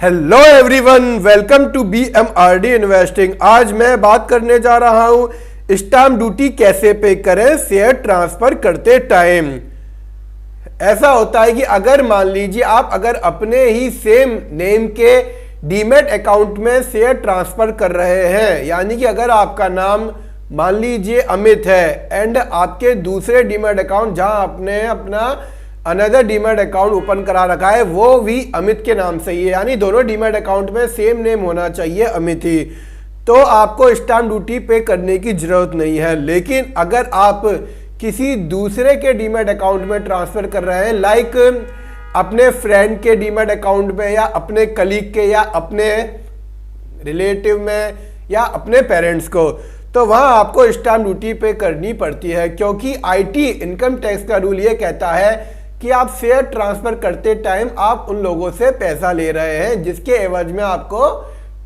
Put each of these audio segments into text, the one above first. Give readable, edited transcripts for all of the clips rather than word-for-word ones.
Hello everyone, welcome to BMRD investing. आज मैं बात करने जा रहा हूं स्टैम्प ड्यूटी कैसे पे करें शेयर ट्रांसफर करते टाइम। ऐसा होता है कि अगर मान लीजिए आप अगर अपने ही सेम नेम के डीमैट अकाउंट में शेयर ट्रांसफर कर रहे हैं, यानी कि अगर आपका नाम मान लीजिए अमित है एंड आपके दूसरे डीमैट अकाउंट जहां आपने अपना अनदर डीमैट अकाउंट ओपन करा रखा है वो भी अमित के नाम से ही है, यानी दोनों डीमैट अकाउंट में सेम नेम होना चाहिए अमित ही, तो आपको स्टैम्प ड्यूटी पे करने की जरूरत नहीं है। लेकिन अगर आप किसी दूसरे के डीमैट अकाउंट में ट्रांसफर कर रहे हैं, लाइक अपने फ्रेंड के डीमैट अकाउंट में या अपने कलीग के या अपने रिलेटिव में या अपने पेरेंट्स को, तो वहां आपको स्टैम्प ड्यूटी पे करनी पड़ती है, क्योंकि IT इनकम टैक्स का रूल ये कहता है कि आप शेयर ट्रांसफर करते टाइम आप उन लोगों से पैसा ले रहे हैं जिसके एवज में आपको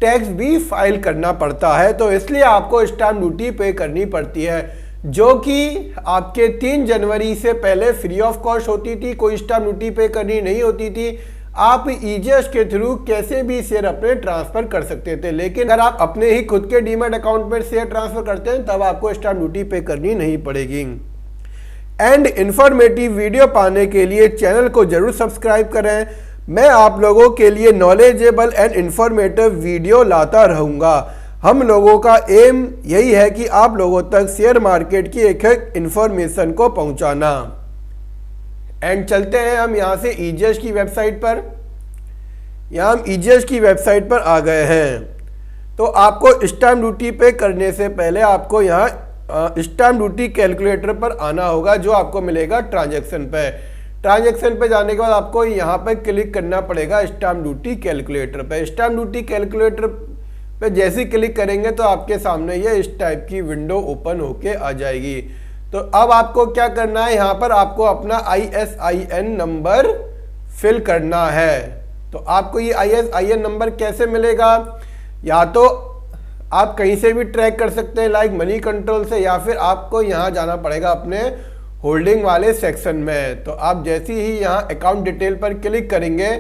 टैक्स भी फाइल करना पड़ता है, तो इसलिए आपको स्टैम्प ड्यूटी पे करनी पड़ती है, जो कि आपके 3 जनवरी से पहले फ्री ऑफ कॉस्ट होती थी, कोई स्टैम्प ड्यूटी पे करनी नहीं होती थी। आप ईजीएस के थ्रू कैसे भी शेयर अपने ट्रांसफर कर सकते थे, लेकिन अगर आप अपने ही खुद के डीमैट अकाउंट में शेयर ट्रांसफर करते हैं तब आपको स्टैम्प ड्यूटी पे करनी नहीं पड़ेगी। एंड इंफॉर्मेटिव वीडियो पाने के लिए चैनल को जरूर सब्सक्राइब करें। मैं आप लोगों के लिए नॉलेजेबल एंड इंफॉर्मेटिव वीडियो लाता रहूँगा। हम लोगों का एम यही है कि आप लोगों तक शेयर मार्केट की एक एक इंफॉर्मेशन को पहुँचाना। एंड चलते हैं हम यहाँ से ईजीएस की वेबसाइट पर। यहाँ हम ईजीएस की वेबसाइट पर आ गए हैं, तो आपको स्टैम्प ड्यूटी पे करने से पहले आपको यहाँ स्टैम्प ड्यूटी कैलकुलेटर पर आना होगा, जो आपको मिलेगा ट्रांजैक्शन पे। ट्रांजैक्शन पे जाने के बाद आपको यहाँ पे क्लिक करना पड़ेगा स्टैम्प ड्यूटी कैलकुलेटर पे। स्टैम्प ड्यूटी कैलकुलेटर पे जैसे ही क्लिक करेंगे तो आपके सामने ये इस टाइप की विंडो ओपन होके आ जाएगी। तो अब आपको क्या करना है, यहाँ पर आपको अपना ISIN नंबर फिल करना है। तो आपको ये ISIN नंबर कैसे मिलेगा, या तो आप कहीं से भी ट्रैक कर सकते हैं लाइक मनी कंट्रोल से, या फिर आपको यहाँ जाना पड़ेगा अपने होल्डिंग वाले सेक्शन में। तो आप जैसे ही यहाँ अकाउंट डिटेल पर क्लिक करेंगे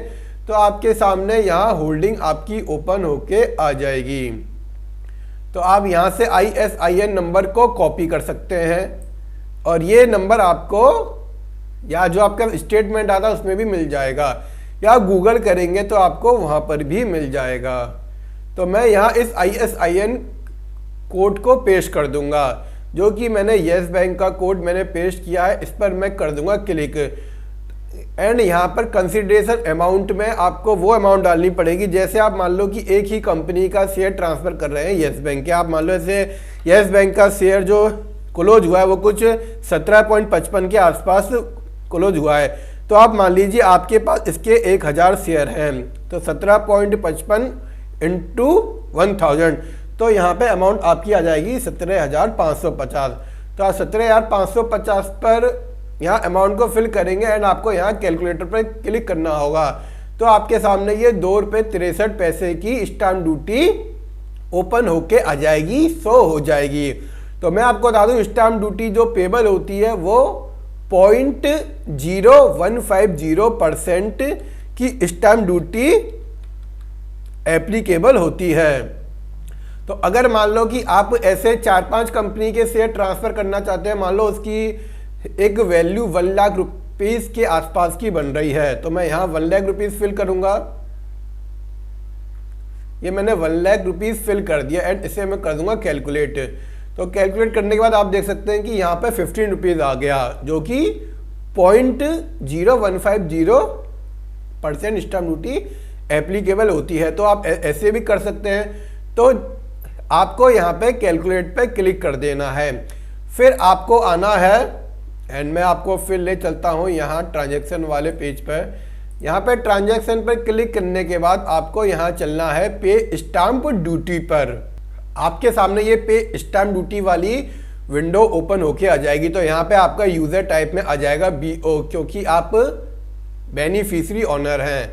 तो आपके सामने यहाँ होल्डिंग आपकी ओपन होके आ जाएगी। तो आप यहाँ से ISIN नंबर को कॉपी कर सकते हैं और ये नंबर आपको या जो आपका स्टेटमेंट आता है उसमें भी मिल जाएगा, या गूगल करेंगे तो आपको वहाँ पर भी मिल जाएगा। तो मैं यहाँ इस ISIN कोड को पेस्ट कर दूंगा, जो कि मैंने येस बैंक का कोड मैंने पेस्ट किया है, इस पर मैं कर दूंगा क्लिक। एंड यहाँ पर कंसिडरेशन अमाउंट में आपको वो अमाउंट डालनी पड़ेगी, जैसे आप मान लो कि एक ही कंपनी का शेयर ट्रांसफर कर रहे हैं येस बैंक के। आप मान लो ऐसे येस बैंक का शेयर जो क्लोज हुआ है वो कुछ 17.55 के आसपास क्लोज हुआ है, तो आप मान लीजिए आपके पास इसके 1000 शेयर हैं, तो 17.55 इंटू 1000, तो यहाँ पे अमाउंट आपकी आ जाएगी 17,550। तो आप 17,550 पर यहाँ अमाउंट को फिल करेंगे एंड आपको यहाँ कैलकुलेटर पर क्लिक करना होगा, तो आपके सामने ये ₹2.63 की स्टैम्प ड्यूटी ओपन होके आ जाएगी, शो हो जाएगी। तो मैं आपको बता दूँ स्टैम्प ड्यूटी जो पेबल होती है वो 0.0150% की स्टैम्प ड्यूटी एप्लीकेबल होती है। तो अगर मान लो कि आप ऐसे 4-5 कंपनी के शेयर ट्रांसफर करना चाहते हैं, मान लो उसकी एक वैल्यू 1 लाख रुपीस के आसपास की बन रही है, तो मैं यहाँ 1 लाख रुपीस फिल करूंगा। ये मैंने 1 लाख रुपीस फिल कर दिया एंड इसे मैं कर दूंगा कैलकुलेट। तो कैलकुलेट करने के बाद आप देख सकते हैं कि यहाँ पे 15 रुपीज आ गया, जो कि 0.0150% स्टैम्प ड्यूटी एप्लीकेबल होती है। तो आप ऐसे भी कर सकते हैं। तो आपको यहाँ पे कैलकुलेट पे क्लिक कर देना है, फिर आपको आना है एंड मैं आपको फिर ले चलता हूँ यहाँ ट्रांजैक्शन वाले पेज पर। यहाँ पे ट्रांजैक्शन पर क्लिक करने के बाद आपको यहाँ चलना है पे स्टैम्प ड्यूटी पर। आपके सामने ये पे स्टैम्प ड्यूटी वाली विंडो ओपन होके आ जाएगी। तो यहाँ पे आपका यूजर टाइप में आ जाएगा BO, क्योंकि आप बेनिफिशियरी ऑनर हैं,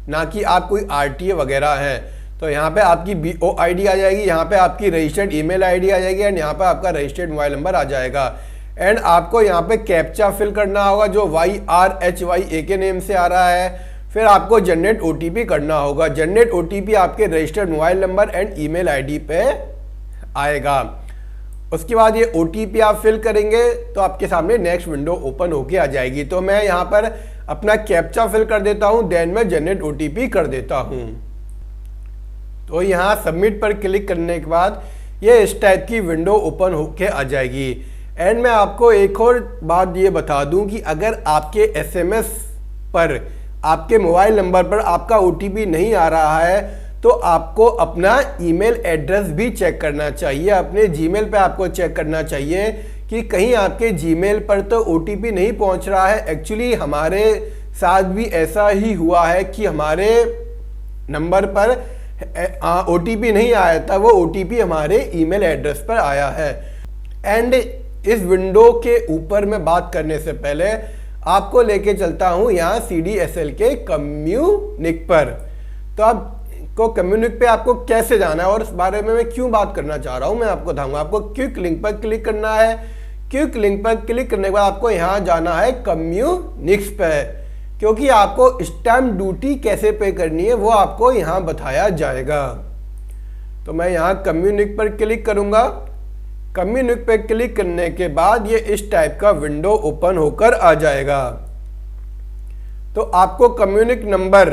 ना कि आप कोई RTA वगैरह हैं। तो यहाँ पे आपकी BO ID आ जाएगी, यहाँ पे आपकी रजिस्टर्ड ईमेल ID आ जाएगी एंड यहाँ पे आपका रजिस्टर्ड मोबाइल नंबर आ जाएगा। एंड आपको यहाँ पे कैप्चा फिल करना होगा जो YRHYA के नेम से आ रहा है। फिर आपको जनरेट ओटीपी करना होगा। जनरेट ओटीपी आपके registered mobile number and email ID पे आएगा। उसके बाद ये ओटीपी आप फिल करेंगे तो आपके सामने नेक्स्ट विंडो ओपन होके आ जाएगी। तो मैं यहाँ पर अपना कैप्चा फिल कर देता हूँ, देन मैं जनरेट ओटीपी कर देता हूँ। तो यहाँ सबमिट पर क्लिक करने के बाद ये इस टाइप की विंडो ओपन होके आ जाएगी। एंड मैं आपको एक और बात ये बता दूं कि अगर आपके एसएमएस पर, आपके मोबाइल नंबर पर आपका ओटीपी नहीं आ रहा है तो आपको अपना ईमेल एड्रेस भी चेक करना चाहिए। अपने जीमेल पे आपको चेक करना चाहिए कि कहीं आपके जीमेल पर तो ओटीपी नहीं पहुंच रहा है। एक्चुअली हमारे साथ भी ऐसा ही हुआ है कि हमारे नंबर पर ओटीपी नहीं आया था, वो ओटीपी हमारे ईमेल एड्रेस पर आया है। एंड इस विंडो के ऊपर मैं बात करने से पहले आपको लेके चलता हूं यहाँ CDSL के कम्युनिक पर। तो आपको कम्युनिक पे आपको कैसे जाना है और इस बारे में मैं क्यों बात करना चाह रहा हूं मैं आपको बताऊंगा। आपको क्विक लिंक पर क्लिक करना है। क्विक लिंक पर क्लिक करने के बाद आपको यहाँ जाना है कम्युनिक्स पे, क्योंकि आपको स्टैम्प ड्यूटी कैसे पे करनी है वो आपको यहाँ बताया जाएगा। तो मैं यहाँ कम्युनिक पर क्लिक करूंगा। कम्युनिक पे क्लिक करने के बाद ये इस टाइप का विंडो ओपन होकर आ जाएगा। तो आपको कम्युनिक नंबर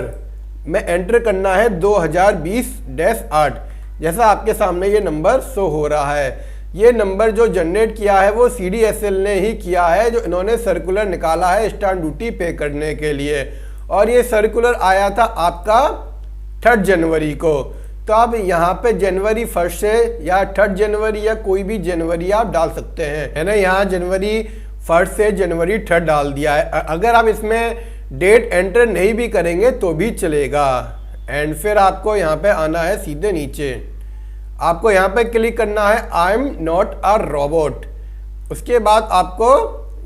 में एंटर करना है 2020-8, जैसा आपके सामने ये नंबर शो हो रहा है। ये नंबर जो जनरेट किया है वो CDSL ने ही किया है, जो इन्होंने सर्कुलर निकाला है स्टैम्प ड्यूटी पे करने के लिए। और ये सर्कुलर आया था आपका 3 जनवरी को। तो आप यहाँ पे जनवरी 1 से या 3 जनवरी या कोई भी जनवरी आप डाल सकते हैं, है ना। यहाँ जनवरी 1 से जनवरी 3 डाल दिया है। अगर आप इसमें डेट एंटर नहीं भी करेंगे तो भी चलेगा। एंड फिर आपको यहाँ पे आना है सीधे नीचे, आपको यहाँ पे क्लिक करना है I am not a robot. उसके बाद आपको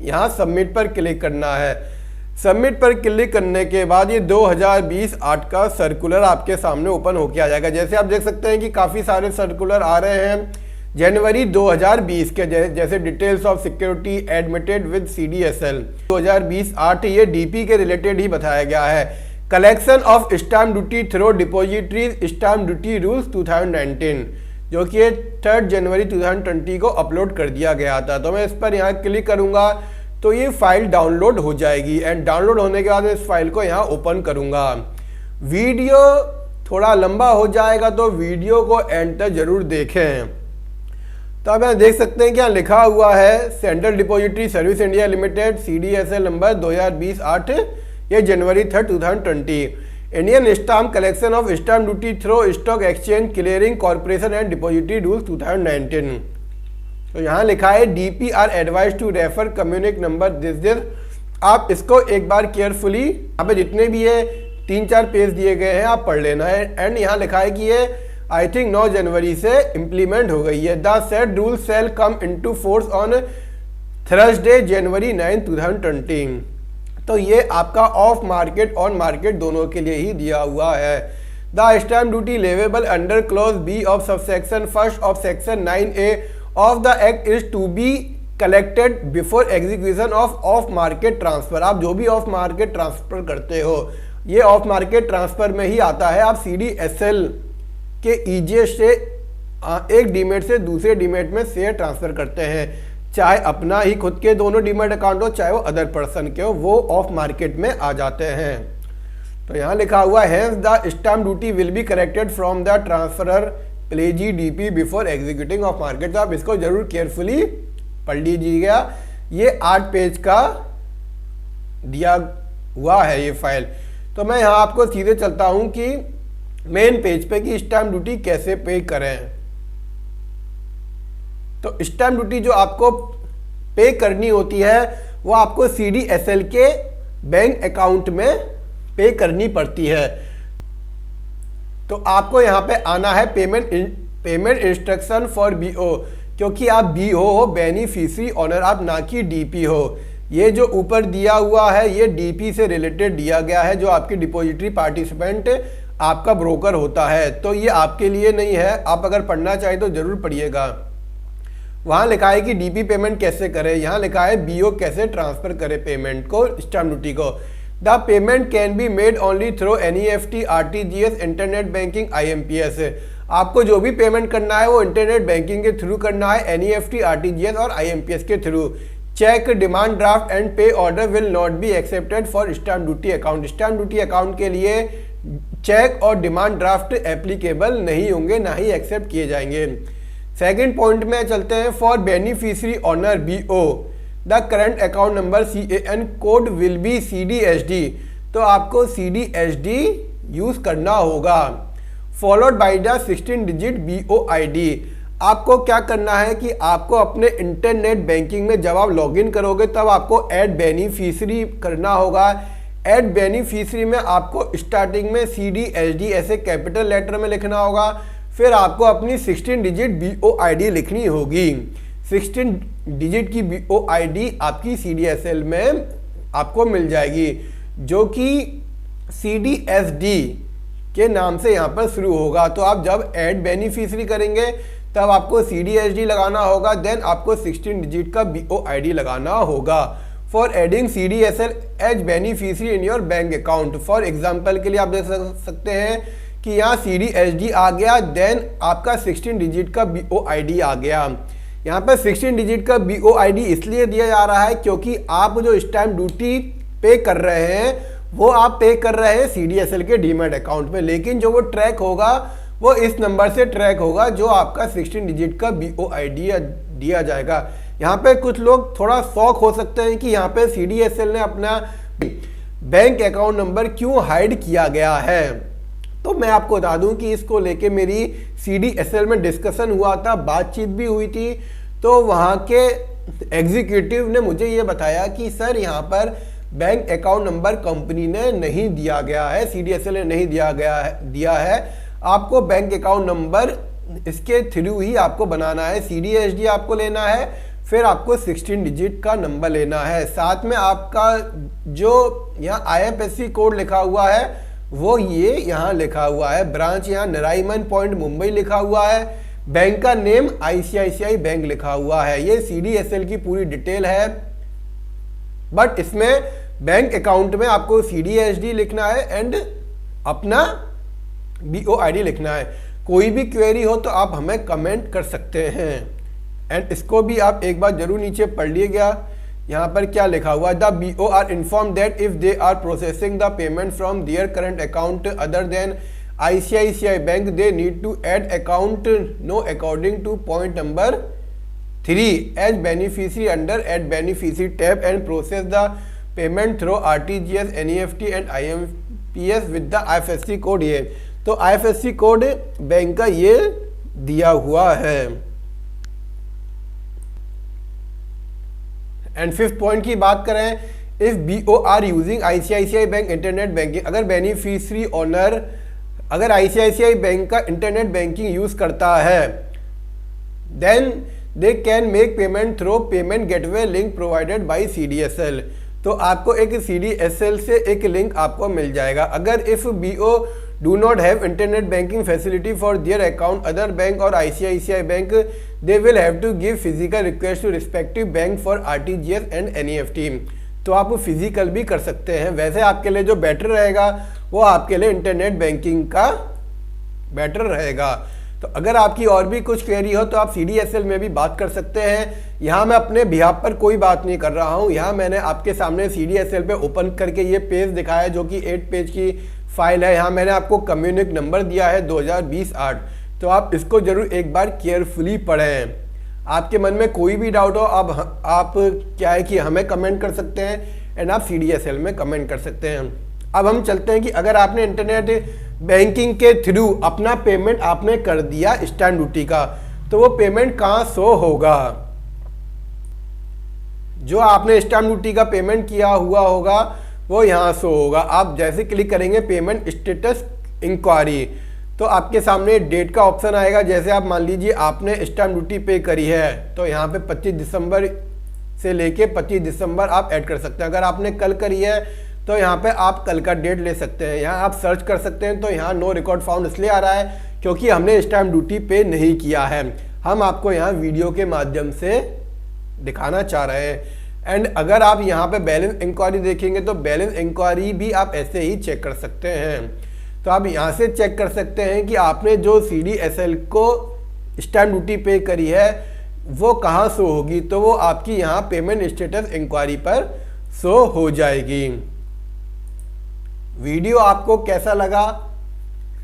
यहाँ सबमिट पर क्लिक करना है। सबमिट पर क्लिक करने के बाद ये 2020-8 का सर्कुलर आपके सामने ओपन होके आ जाएगा। जैसे आप देख सकते हैं कि काफ़ी सारे सर्कुलर आ रहे हैं जनवरी 2020 के, जैसे details of security admitted with CDSL 2020-8, ये DP के रिलेटेड ही बताया गया है। Collection of stamp duty through depositories stamp duty rules 2019, जो कि 3 जनवरी 2020 को अपलोड कर दिया गया था। तो मैं इस पर यहाँ क्लिक करूँगा तो ये फाइल डाउनलोड हो जाएगी। एंड डाउनलोड होने के बाद मैं इस फाइल को यहाँ ओपन करूँगा। वीडियो थोड़ा लंबा हो जाएगा तो वीडियो को एंड तक जरूर देखें। तो आप यहाँ देख सकते हैं कि यहाँ लिखा हुआ है central depository service India limited CDSL number 2020-8, ये जनवरी 3, 2020। Indian stamp collection of stamp duty through stock exchange clearing corporation and depository rules 2019। तो यहाँ लिखा है DP are advise to refer communique number this. आप इसको एक बार केयरफुली, यहाँ पे जितने भी ये 3-4 पेज दिए गए हैं आप पढ़ लेना है। एंड यहाँ लिखा है कि ये आई थिंक 9 जनवरी से इम्प्लीमेंट हो गई है। The said rule shall come into force on Thursday January 9, 2020। तो ये आपका ऑफ मार्केट ऑन मार्केट दोनों के लिए ही दिया हुआ है। The stamp duty leviable under clause B of subsection 1 of section 9A of the act is to be collected before execution of market transfer. आप जो भी ऑफ मार्केट ट्रांसफर करते हो ये ऑफ मार्केट ट्रांसफर में ही आता है। आप CDSL के EJ से एक डीमेट से दूसरे डीमेट में शेयर ट्रांसफर करते हैं, चाहे अपना ही खुद के दोनों डीमेट अकाउंट हो चाहे वो अदर पर्सन के हो, वो ऑफ मार्केट में आ जाते हैं। तो यहाँ लिखा हुआ है the stamp duty will be corrected from the transferor प्लेजी DP before executing of market. तो आप इसको जरूर केयरफुली पढ़ लीजिएगा। ये 8 पेज का दिया हुआ है ये फाइल। तो मैं यहाँ आपको सीधे चलता हूँ कि मेन पेज पे कि स्टैम्प ड्यूटी कैसे पे करें। तो स्टैम्प ड्यूटी जो आपको पे करनी होती है वो आपको CDSL के बैंक अकाउंट में पे करनी पड़ती है। तो आपको यहाँ पे आना है पेमेंट इंस्ट्रक्शन फॉर BO, क्योंकि आप BO हो, बेनिफिशियरी ऑनर, आप ना कि DP हो। ये जो ऊपर दिया हुआ है ये DP से रिलेटेड दिया गया है, जो आपकी डिपॉजिटरी पार्टिसिपेंट आपका ब्रोकर होता है। तो ये आपके लिए नहीं है, आप अगर पढ़ना चाहें तो जरूर पढ़िएगा। वहाँ लिखा है कि DP पेमेंट कैसे करें, यहाँ लिखा है BO कैसे ट्रांसफर करे पेमेंट को, स्टैम्प ड्यूटी को। The payment can be made only through NEFT, RTGS, internet banking, IMPS। आपको जो भी पेमेंट करना है वो इंटरनेट बैंकिंग के थ्रू करना है, NEFT, RTGS और IMPS के through. Cheque, demand draft and pay order will not be accepted for stamp duty account. Stamp duty account के लिए चेक और डिमांड ड्राफ्ट एप्लीकेबल नहीं होंगे, ना ही एक्सेप्ट किए जाएंगे। सेकंड पॉइंट में चलते हैं। For beneficiary owner BO the current account number CAN code will be CDSD। तो आपको CDSD यूज करना होगा। Followed by the 16 digit BOID। आपको क्या करना है कि आपको अपने इंटरनेट बैंकिंग में जब आप लॉगिन करोगे तब आपको ऐड बेनिफिशियरी करना होगा। ऐड बेनिफिशियरी में आपको स्टार्टिंग में CDSD ऐसे कैपिटल लेटर में लिखना होगा, फिर आपको अपनी 16 डिजिट BOID लिखनी होगी। 16 डिजिट की BOID आपकी CDSL में आपको मिल जाएगी, जो कि CDSD के नाम से यहाँ पर शुरू होगा। तो आप जब ऐड बेनिफिशियरी करेंगे तब आपको CDSD लगाना होगा, देन आपको 16 डिजिट का BOID लगाना होगा। For adding CDSL as beneficiary in your bank account. For example के लिए आप देख सकते हैं कि यहाँ CDSD आ गया, देन आपका 16 डिजिट का BOID आ गया। यहाँ पर 16 डिजिट का BOID इसलिए दिया जा रहा है क्योंकि आप जो स्टैम्प ड्यूटी पे कर रहे हैं वो आप पे कर रहे हैं CDSL के डीमैट अकाउंट में, लेकिन जो वो ट्रैक होगा वो इस नंबर से ट्रैक होगा जो आपका 16 डिजिट का BOID दिया जाएगा। यहाँ पे कुछ लोग थोड़ा शौक हो सकते हैं कि यहाँ पे CDSL ने अपना बैंक अकाउंट नंबर क्यों हाइड किया गया है। तो मैं आपको बता दूं कि इसको लेके मेरी CDSL में डिस्कशन हुआ था, बातचीत भी हुई थी। तो वहाँ के एग्जीक्यूटिव ने मुझे ये बताया कि सर यहाँ पर बैंक अकाउंट नंबर कंपनी ने नहीं दिया गया है, CDSL ने नहीं दिया है। आपको बैंक अकाउंट नंबर इसके थ्रू ही आपको बनाना है। CDSD आपको लेना है, फिर आपको 16 डिजिट का नंबर लेना है। साथ में आपका जो यहाँ IFSC कोड लिखा हुआ है वो ये यहाँ लिखा हुआ है। ब्रांच यहाँ नराइमन पॉइंट मुंबई लिखा हुआ है। बैंक का नेम ICICI बैंक लिखा हुआ है। ये CDSL की पूरी डिटेल है, बट इसमें बैंक अकाउंट में आपको CDSD लिखना है एंड अपना BOID लिखना है। कोई भी क्वेरी हो तो आप हमें कमेंट कर सकते हैं, एंड इसको भी आप एक बार जरूर नीचे पढ़ लीजिएगा। यहाँ पर क्या लिखा हुआ, the BO are inform that if they are processing the payment from their current account other than ICICI bank they need to add account no according to point number 3 as beneficiary under add beneficiary tab and process the payment through RTGS, NEFT and IMPS with the IFSC code. ये तो IFSC code bank का ये दिया हुआ है। And fifth point की बात करें, if BO are using ICICI bank internet banking, अगर बेनिफिशियरी ओनर अगर ICICI बैंक का इंटरनेट बैंकिंग यूज करता है, then they can make payment through payment gateway link provided by CDSL। तो आपको एक CDSL से एक लिंक आपको मिल जाएगा। अगर if BO do not have internet banking facility for their account other bank और ICICI bank, they will have to give physical request to respective bank for RTGS and NEFT। तो आप physical भी कर सकते हैं। वैसे आपके लिए जो बेटर रहेगा वो आपके लिए इंटरनेट बैंकिंग का बेटर रहेगा। तो अगर आपकी और भी कुछ क्वेरी हो तो आप CDSL में भी बात कर सकते हैं। यहाँ मैं अपने बिहाफ पर कोई बात नहीं कर रहा हूँ। यहाँ मैंने आपके सामने CDSL पे ओपन करके ये पेज दिखाया जो कि 8 पेज की फाइल है। यहाँ मैंने आपको कम्युनिक नंबर दिया है 2020-8। तो आप इसको जरूर एक बार केयरफुली पढ़ें। आपके मन में कोई भी डाउट हो आप क्या है कि हमें कमेंट कर सकते हैं एंड आप CDSL में कमेंट कर सकते हैं। अब हम चलते हैं कि अगर आपने इंटरनेट बैंकिंग के थ्रू अपना पेमेंट आपने कर दिया स्टैम्प ड्यूटी का, तो वो पेमेंट कहाँ शो होगा। जो आपने स्टैम्प ड्यूटी का पेमेंट किया हुआ होगा वो यहाँ शो होगा। आप जैसे क्लिक करेंगे पेमेंट स्टेटस इंक्वायरी, तो आपके सामने डेट का ऑप्शन आएगा। जैसे आप मान लीजिए आपने स्टैम्प ड्यूटी पे करी है, तो यहाँ पे 25 दिसंबर से लेके 25 दिसंबर आप ऐड कर सकते हैं। अगर आपने कल करी है तो यहाँ पे आप कल का डेट ले सकते हैं। यहाँ आप सर्च कर सकते हैं। तो यहाँ नो रिकॉर्ड फाउंड इसलिए आ रहा है क्योंकि हमने स्टैम्प ड्यूटी पे नहीं किया है। हम आपको यहाँ वीडियो के माध्यम से दिखाना चाह रहे हैं। एंड अगर आप यहाँ पे बैलेंस इंक्वायरी देखेंगे तो बैलेंस इंक्वायरी भी आप ऐसे ही चेक कर सकते हैं। तो आप यहाँ से चेक कर सकते हैं कि आपने जो CDSL को स्टैम्प ड्यूटी पे करी है वो कहाँ शो होगी, तो वो आपकी यहाँ पेमेंट स्टेटस इंक्वायरी पर शो हो जाएगी। वीडियो आपको कैसा लगा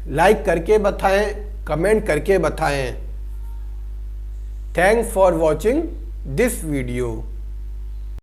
लाइक करके बताएं, कमेंट करके बताएं। Thanks for watching this video.